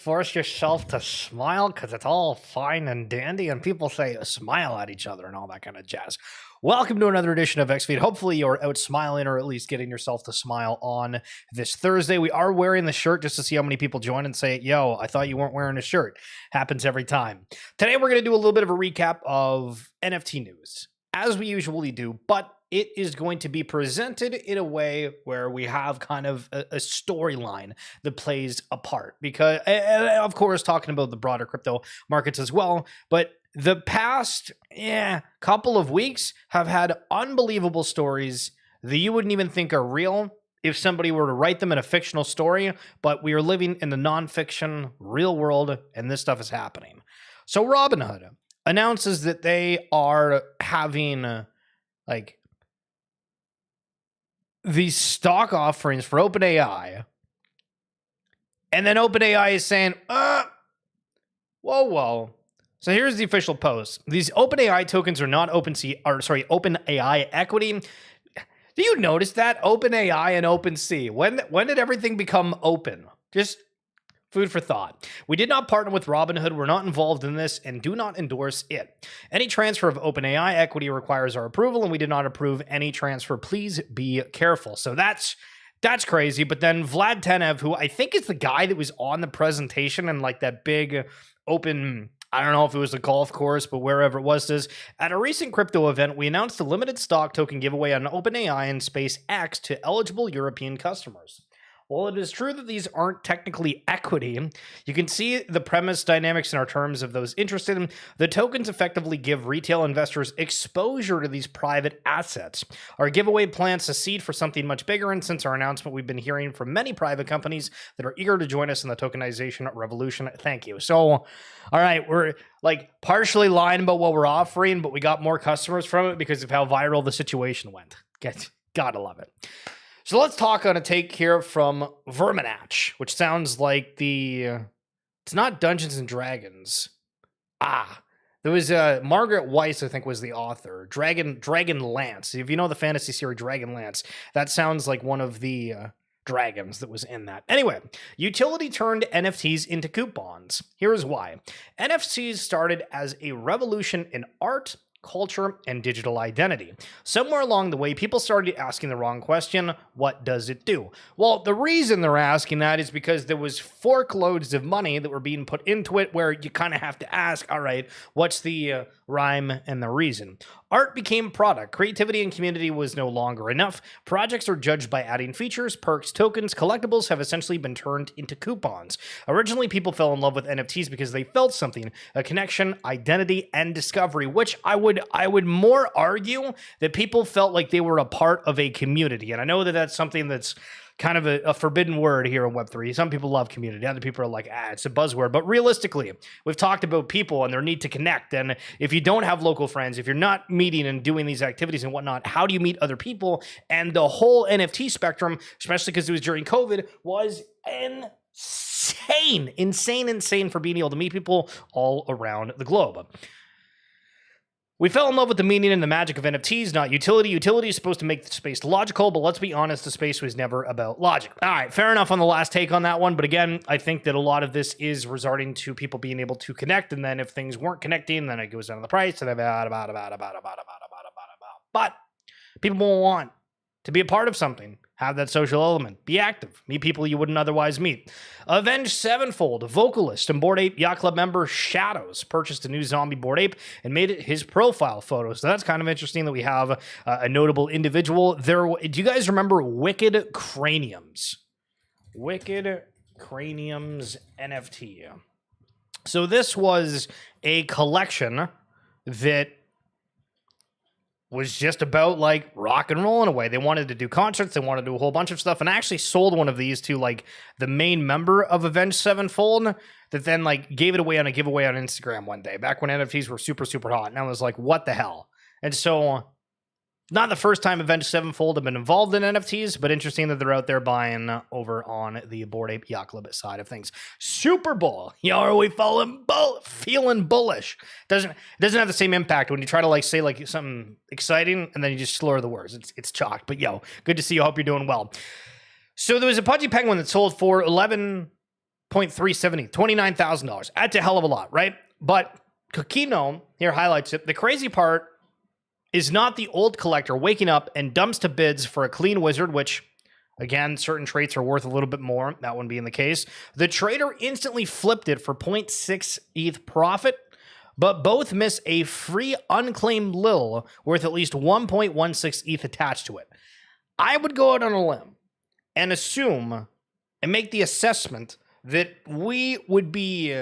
force yourself to smile because it's all fine and dandy, and people say smile at each other and all that kind of jazz. Welcome to another edition of XFeed. Hopefully you're out smiling or at least getting yourself to smile on this Thursday. We are wearing the shirt just to see how many people join and say, yo, I thought you weren't wearing a shirt. Happens every time. Today we're going to do a little bit of a recap of NFT news, as we usually do, but it is going to be presented in a way where we have kind of a storyline that plays a part. Because, of course, talking about the broader crypto markets as well, but the past couple of weeks have had unbelievable stories that you wouldn't even think are real if somebody were to write them in a fictional story, but we are living in the nonfiction real world, and this stuff is happening. So Robinhood announces that they are having these stock offerings for OpenAI, and then OpenAI is saying, whoa. So here's the official post. These OpenAI tokens are not OpenAI equity. Do you notice that? OpenAI and OpenSea. When did everything become open? Just food for thought. We did not partner with Robinhood. We're not involved in this and do not endorse it. Any transfer of OpenAI equity requires our approval, and we did not approve any transfer. Please be careful. So that's crazy. But then Vlad Tenev, who I think is the guy that was on the presentation and like that big open, I don't know if it was a golf course, but wherever it was, says, at a recent crypto event, we announced a limited stock token giveaway on OpenAI and SpaceX to eligible European customers. While it is true that these aren't technically equity, you can see the premise dynamics in our terms of those interested. The tokens effectively give retail investors exposure to these private assets. Our giveaway plants a seed for something much bigger, and since our announcement, we've been hearing from many private companies that are eager to join us in the tokenization revolution. Thank you. So, all right, we're like partially lying about what we're offering, but we got more customers from it because of how viral the situation went. Gotta love it. So let's talk on a take here from Verminatch, which sounds like it's not Dungeons and Dragons. There was Margaret Weiss, I think, was the author. Dragon Lance. If you know the fantasy series Dragon Lance, that sounds like one of the dragons that was in that. Anyway, utility turned NFTs into coupons. Here is why. NFTs started as a revolution in art, culture, and digital identity. Somewhere along the way, people started asking the wrong question: what does it do? Well, the reason they're asking that is because there was forkloads of money that were being put into it, where you kind of have to ask, all right, what's the rhyme and the reason? Art became product. Creativity and community was no longer enough. Projects are judged by adding features, perks, tokens. Collectibles have essentially been turned into coupons. Originally, people fell in love with NFTs because they felt something, a connection, identity, and discovery, which I would more argue that people felt like they were a part of a community. And I know that that's something that's kind of a forbidden word here in Web3. Some people love community. Other people are like, it's a buzzword. But realistically, we've talked about people and their need to connect. And if you don't have local friends, if you're not meeting and doing these activities and whatnot, how do you meet other people? And the whole NFT spectrum, especially because it was during COVID, was insane for being able to meet people all around the globe. We fell in love with the meaning and the magic of NFTs, not utility. Utility is supposed to make the space logical, but let's be honest, the space was never about logic. All right, fair enough on the last take on that one, but again, I think that a lot of this is resorting to people being able to connect, and then if things weren't connecting, then it goes down to the price, and but people will want to be a part of something, have that social element, be active, meet people you wouldn't otherwise meet. Avenged Sevenfold, vocalist and Bored Ape Yacht Club member Shadows purchased a new zombie Bored Ape and made it his profile photo. So that's kind of interesting that we have a notable individual. Do you guys remember Wicked Craniums? Wicked Craniums NFT. So this was a collection that was just about like rock and roll in a way. They wanted to do concerts, they wanted to do a whole bunch of stuff, and I actually sold one of these to like the main member of Avenged Sevenfold that then like gave it away on a giveaway on Instagram one day, back when NFTs were super hot, and I was like, what the hell? And so not the first time Avenged Sevenfold have been involved in NFTs, but interesting that they're out there buying over on the Bored Ape Yacht Club side of things. Super Bowl. Are we feeling bullish? Doesn't have the same impact when you try to like say like something exciting and then you just slur the words. It's chalked. But good to see you. Hope you're doing well. So there was a Pudgy Penguin that sold for 11 0.370, $29,000. That's a hell of a lot, right? But Kokino here highlights it. The crazy part is not the old collector waking up and dumps to bids for a clean wizard, which, again, certain traits are worth a little bit more, that one being the case. The trader instantly flipped it for 0.6 ETH profit, but both miss a free unclaimed Lil worth at least 1.16 ETH attached to it. I would go out on a limb and assume and make the assessment that we would be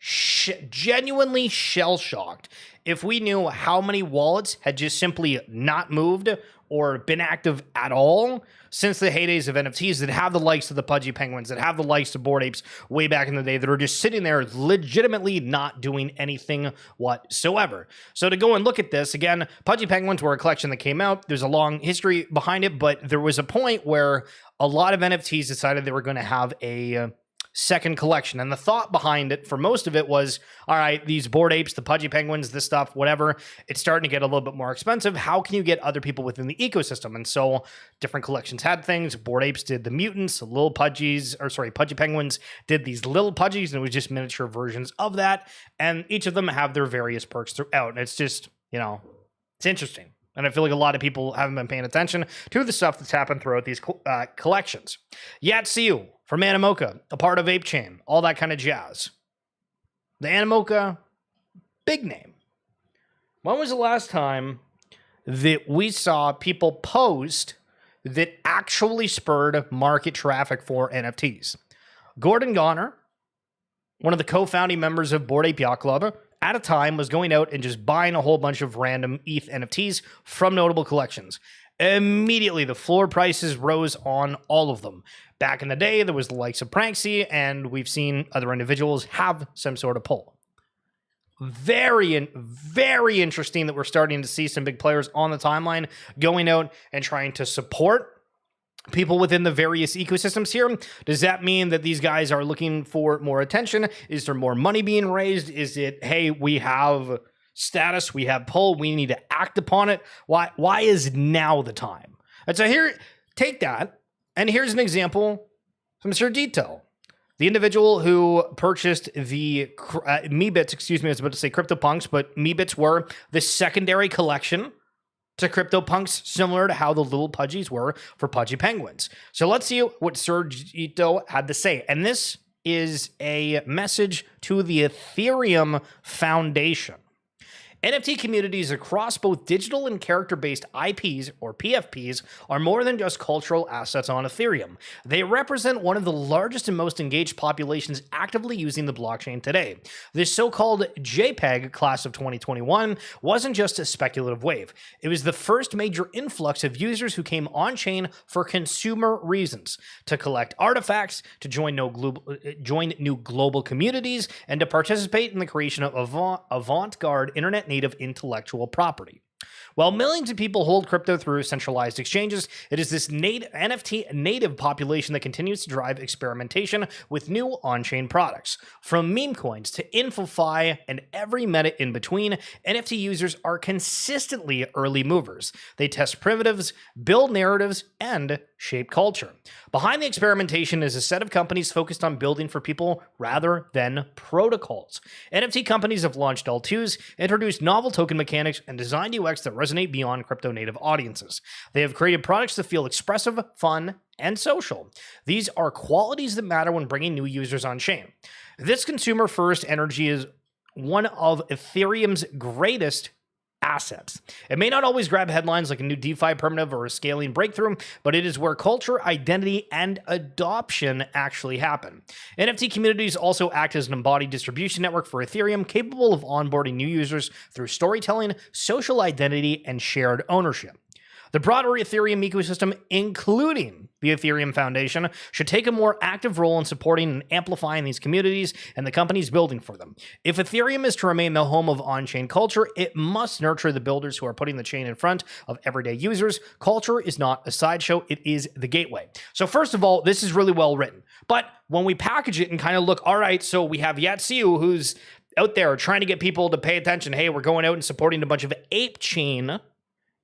genuinely shell-shocked if we knew how many wallets had just simply not moved or been active at all since the heydays of NFTs that have the likes of the Pudgy Penguins, that have the likes of Bored Apes way back in the day, that are just sitting there legitimately not doing anything whatsoever. So to go and look at this, again, Pudgy Penguins were a collection that came out. There's a long history behind it, but there was a point where a lot of NFTs decided they were going to have a second collection. And the thought behind it for most of it was, all right, these Bored Apes, the Pudgy Penguins, this stuff, whatever, it's starting to get a little bit more expensive. How can you get other people within the ecosystem? And so different collections had things. Bored Apes did the mutants, Pudgy Penguins did these little Pudgies, and it was just miniature versions of that. And each of them have their various perks throughout. And it's just, it's interesting. And I feel like a lot of people haven't been paying attention to the stuff that's happened throughout these collections. Yatsiu from Animoca, a part of Ape Chain, all that kind of jazz. The Animoca, big name. When was the last time that we saw people post that actually spurred market traffic for NFTs? Gordon Goner, one of the co-founding members of Bored Ape Yacht Club, at a time was going out and just buying a whole bunch of random ETH NFTs from notable collections. Immediately, the floor prices rose on all of them. Back in the day, there was the likes of Pranksy, and we've seen other individuals have some sort of pull. Very interesting that we're starting to see some big players on the timeline going out and trying to support people within the various ecosystems here. Does that mean that these guys are looking for more attention? Is there more money being raised? Is it, hey, we have status, we have pull, we need to act upon it? Why is now the time? And so here, take that, and here's an example from Sir Dito, the individual who purchased the Meebits, I was about to say CryptoPunks, but Meebits were the secondary collection to CryptoPunks, similar to how the little Pudgies were for Pudgy Penguins. So let's see what Sir Dito had to say. And this is a message to the Ethereum Foundation. NFT communities across both digital and character-based IPs, or PFPs, are more than just cultural assets on Ethereum. They represent one of the largest and most engaged populations actively using the blockchain today. This so-called JPEG class of 2021 wasn't just a speculative wave. It was the first major influx of users who came on-chain for consumer reasons, to collect artifacts, to join new global communities, and to participate in the creation of avant-garde internet native intellectual property. While millions of people hold crypto through centralized exchanges, it is this NFT native population that continues to drive experimentation with new on-chain products. From meme coins to InfoFi and every meta in between, NFT users are consistently early movers. They test primitives, build narratives, and shape culture. Behind the experimentation is a set of companies focused on building for people rather than protocols. NFT companies have launched L2s, introduced novel token mechanics, and designed UX that resonate beyond crypto-native audiences. They have created products that feel expressive, fun, and social. These are qualities that matter when bringing new users on-chain. This consumer-first energy is one of Ethereum's greatest assets. It may not always grab headlines like a new DeFi primitive or a scaling breakthrough, but it is where culture, identity, and adoption actually happen. NFT communities also act as an embodied distribution network for Ethereum, capable of onboarding new users through storytelling, social identity, and shared ownership. The broader Ethereum ecosystem, including the Ethereum Foundation, should take a more active role in supporting and amplifying these communities and the companies building for them. If Ethereum is to remain the home of on-chain culture, it must nurture the builders who are putting the chain in front of everyday users. Culture is not a sideshow, it is the gateway. So first of all, this is really well written. But when we package it and kind of look, all right, so we have Yatsiu, who's out there trying to get people to pay attention. Hey, we're going out and supporting a bunch of ape chain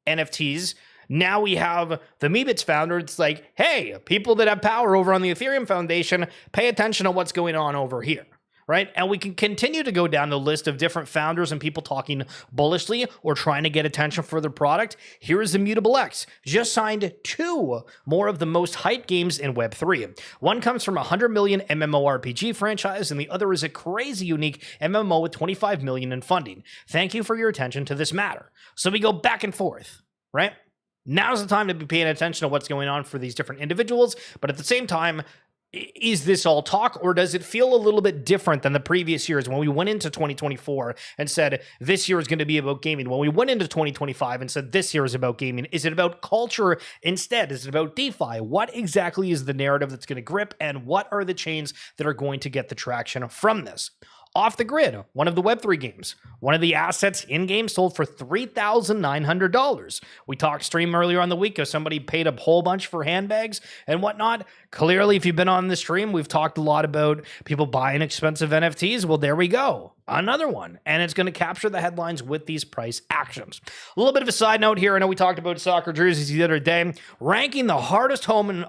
NFTs. Now we have the Meebits founder. It's like, hey, people that have power over on the Ethereum Foundation, pay attention to what's going on over here. Right? And we can continue to go down the list of different founders and people talking bullishly or trying to get attention for their product. Here is Immutable X. Just signed 2 more of the most hyped games in Web3. One comes from a 100 million MMORPG franchise, and the other is a crazy unique MMO with 25 million in funding. Thank you for your attention to this matter. So we go back and forth, right? Now's the time to be paying attention to what's going on for these different individuals, but at the same time, is this all talk, or does it feel a little bit different than the previous years when we went into 2024 and said this year is going to be about gaming? When we went into 2025 and said this year is about gaming, is it about culture instead? Is it about DeFi? What exactly is the narrative that's going to grip, and what are the chains that are going to get the traction from this? Off the Grid, one of the Web3 games. One of the assets in-game sold for $3,900. We talked stream earlier on the week of somebody paid a whole bunch for handbags and whatnot. Clearly, if you've been on the stream, we've talked a lot about people buying expensive NFTs. Well, there we go. Another one. And it's going to capture the headlines with these price actions. A little bit of a side note here. I know we talked about soccer jerseys the other day. Ranking the hardest home and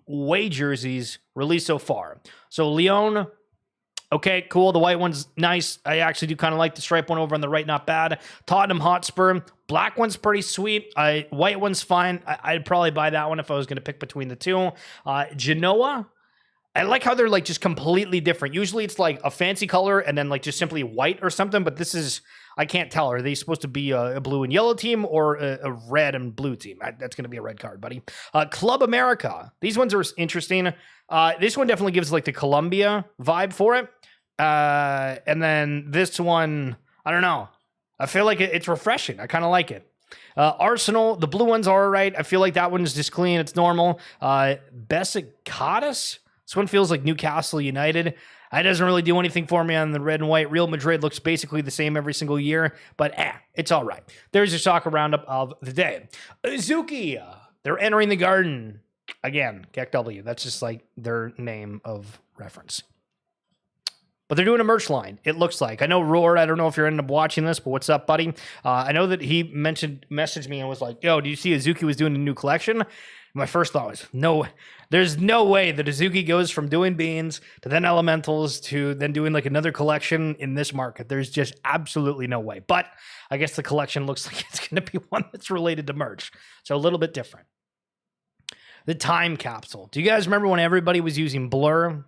away jerseys released so far. So Lyon... okay, cool. The white one's nice. I actually do kind of like the stripe one over on the right, not bad. Tottenham Hotspur. Black one's pretty sweet. White one's fine. I'd probably buy that one if I was going to pick between the two. Genoa. I like how they're like just completely different. Usually it's like a fancy color and then like just simply white or something, but this is, I can't tell. Are they supposed to be a blue and yellow team or a red and blue team? That's going to be a red card, buddy. Club America. These ones are interesting. This one definitely gives like the Columbia vibe for it. And then this one, I don't know. I feel like it's refreshing. I kind of like it. Arsenal, the blue ones are all right. I feel like that one's just clean. It's normal. Besiktas. This one feels like Newcastle United. It doesn't really do anything for me on the red and white. Real Madrid looks basically the same every single year, but it's all right. There's your soccer roundup of the day. Azuki, they're entering the garden. Again, KEKW. That's just like their name of reference. But they're doing a merch line, it looks like. I know Roar, I don't know if you're ended up watching this, but what's up, buddy? I know that he messaged me and was like, yo, do you see Azuki was doing a new collection? My first thought was, no, there's no way that Azuki goes from doing beans to then elementals to then doing like another collection in this market. There's just absolutely no way. But I guess the collection looks like it's going to be one that's related to merch. So a little bit different. The time capsule. Do you guys remember when everybody was using Blur?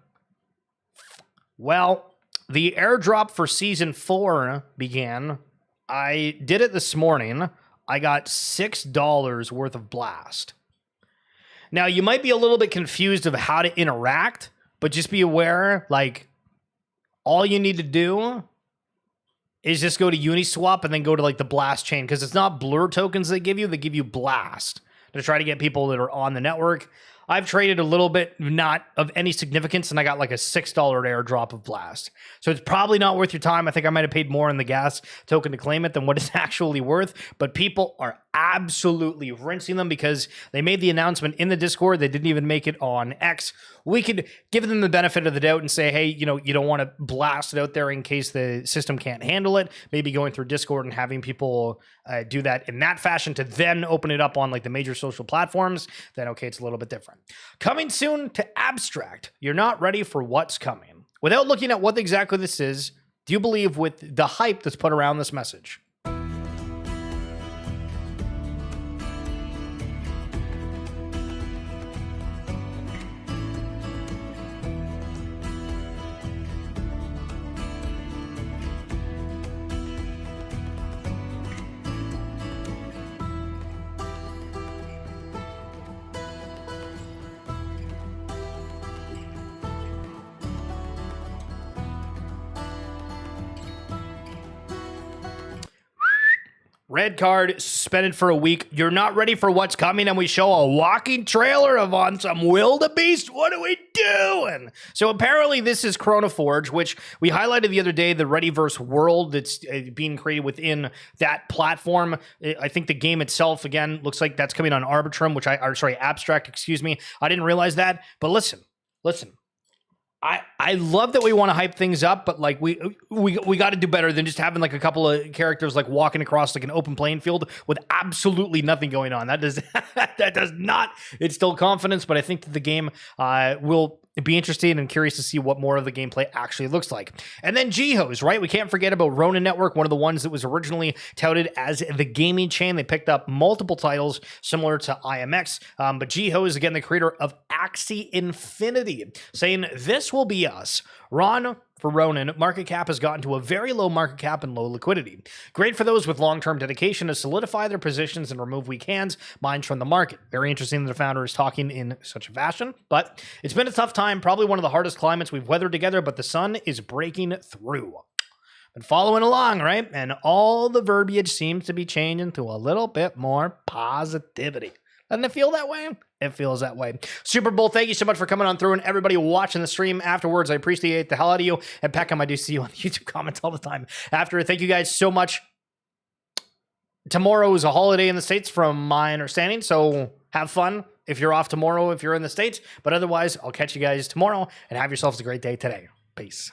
Well, the airdrop for Season 4 began. I did it this morning. I got $6 worth of Blast. Now, you might be a little bit confused of how to interact, but just be aware, like, all you need to do is just go to Uniswap and then go to, like, the Blast chain, because it's not Blur tokens they give you Blast to try to get people that are on the network. I've traded a little bit, not of any significance, and I got like a $6 airdrop of Blast. So it's probably not worth your time. I think I might have paid more in the gas token to claim it than what it's actually worth. But people are absolutely rinsing them because they made the announcement in the Discord. They didn't even make it on X. We could give them the benefit of the doubt and say, hey, you know, you don't want to blast it out there in case the system can't handle it. Maybe going through Discord and having people do that in that fashion to then open it up on like the major social platforms. Then, okay, it's a little bit different. Coming soon to Abstract. You're not ready for what's coming. Without looking at what exactly this is, do you believe with the hype that's put around this message? Red card, suspended for a week. You're not ready for what's coming, and we show a walking trailer of on some wildebeest. What are we doing? So apparently this is Chronoforge, which we highlighted the other day, the Readyverse world that's being created within that platform. I think the game itself, again, looks like that's coming on Arbitrum, Abstract, excuse me. I didn't realize that, but listen. I love that we want to hype things up, but like we got to do better than just having like a couple of characters like walking across like an open playing field with absolutely nothing going on. That does that does not instill confidence. But I think that the game will be interested and curious to see what more of the gameplay actually looks like. And then Jihos, right? We can't forget about Ronin Network, one of the ones that was originally touted as the gaming chain. They picked up multiple titles similar to IMX, but Jihos, again, the creator of Axie Infinity, saying this will be us. Ron, for Ronin, market cap has gotten to a very low market cap and low liquidity. Great for those with long-term dedication to solidify their positions and remove weak hands, minds from the market. Very interesting that the founder is talking in such a fashion, but it's been a tough time, probably one of the hardest climates we've weathered together, but the sun is breaking through. Been following along, right? And all the verbiage seems to be changing to a little bit more positivity. Doesn't it feel that way? It feels that way. Super Bowl, thank you so much for coming on through, and everybody watching the stream afterwards. I appreciate the hell out of you. And Peckham, I do see you on the YouTube comments all the time after. Thank you guys so much. Tomorrow is a holiday in the States from my understanding, so have fun if you're off tomorrow, if you're in the States. But otherwise, I'll catch you guys tomorrow, and have yourselves a great day today. Peace.